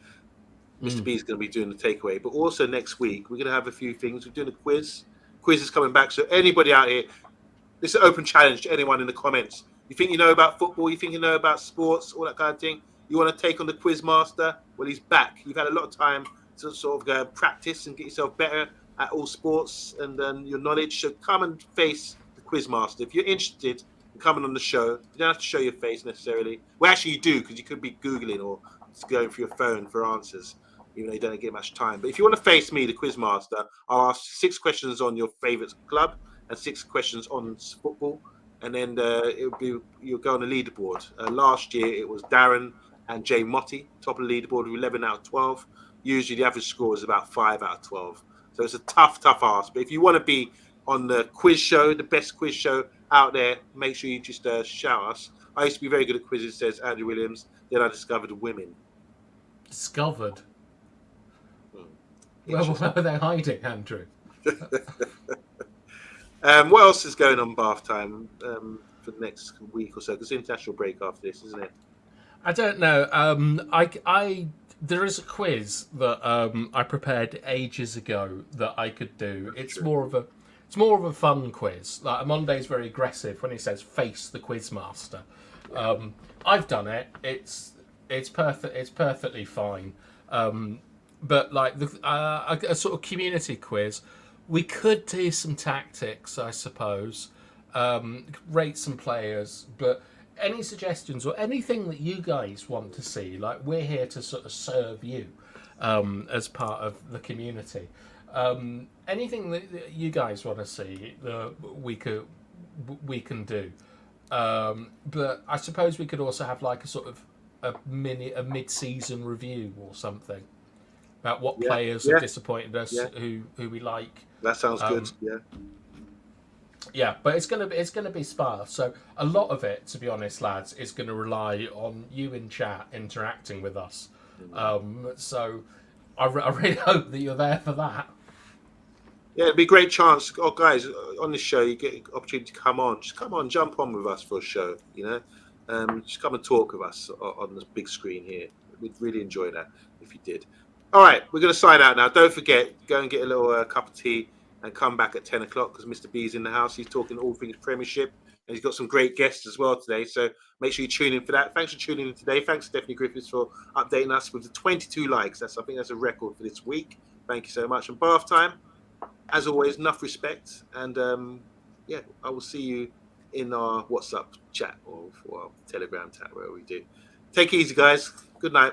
Mr. B is going to be doing the takeaway. But also next week, we're going to have a few things. We're doing a quiz. Quiz is coming back. So anybody out here, this is an open challenge to anyone in the comments. You think you know about football? You think you know about sports? All that kind of thing? You want to take on the quiz master? Well, he's back. You've had a lot of time to sort of practice and get yourself better at all sports and then your knowledge. So come and face the quiz master. If you're interested in coming on the show, you don't have to show your face necessarily. Well, actually you do, because you could be Googling or going for your phone for answers, even though you don't get much time. But if you want to face me, the quiz master, I'll ask 6 questions on your favourite club and 6 questions on football. And then you'll go on the leaderboard. Last year, it was Darren and Jay Motti, top of the leaderboard with 11 out of 12. Usually, the average score is about 5 out of 12. So it's a tough ask. But if you want to be on the quiz show, the best quiz show out there, make sure you just shout us. I used to be very good at quizzes, says Andrew Williams. Then I discovered women. Discovered? Where were they hiding, Andrew? What else is going on bath time for the next week or so? Because it's international break after this, isn't it? I don't know. There is a quiz that I prepared ages ago that I could do. It's more of a fun quiz. Like Monday's very aggressive when he says face the quiz master. I've done it. It's perfect. It's perfectly fine. But like a sort of community quiz. We could do some tactics, I suppose, rate some players, but any suggestions or anything that you guys want to see, like we're here to sort of serve you as part of the community. Anything that you guys want to see, we can do. But I suppose we could also have like a sort of a mid-season review or something about what players have disappointed us, who we like. That sounds good. Yeah, but it's gonna be sparse. So a lot of it, to be honest, lads, is going to rely on you in chat interacting with us. So I really hope that you're there for that. Yeah, it'd be a great chance. Oh, guys, on this show, you get an opportunity to come on. Just come on, jump on with us for a show. You know, just come and talk with us on this big screen here. We'd really enjoy that if you did. All right, we're going to sign out now. Don't forget, go and get a little cup of tea and come back at 10 o'clock because Mr. B's in the house. He's talking all things Premiership and he's got some great guests as well today. So make sure you tune in for that. Thanks for tuning in today. Thanks, Stephanie Griffiths, for updating us with the 22 likes. I think that's a record for this week. Thank you so much. And bath time, as always, enough respect. And I will see you in our WhatsApp chat or our Telegram chat, where we do. Take it easy, guys. Good night.